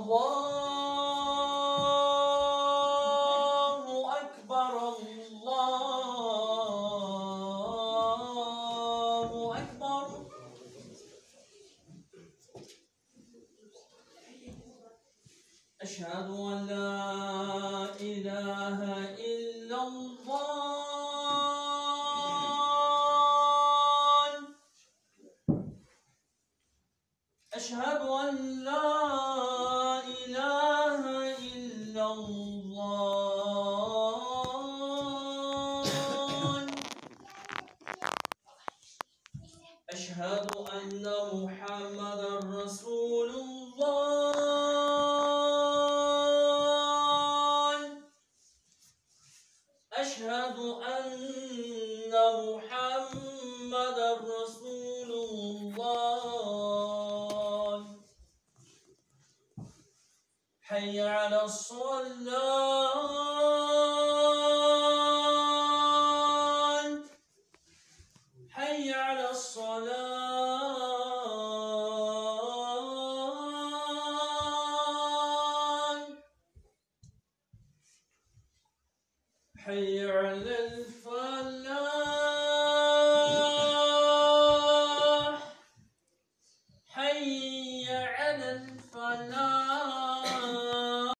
الله أكبر الله أكبر. أشهد أن لا إله إلا الله. أشهد أن لا إله إلا الله. أشهد أن محمدا رسول الله. أشهد أن محمدا رسول الله. حي على الصلاة.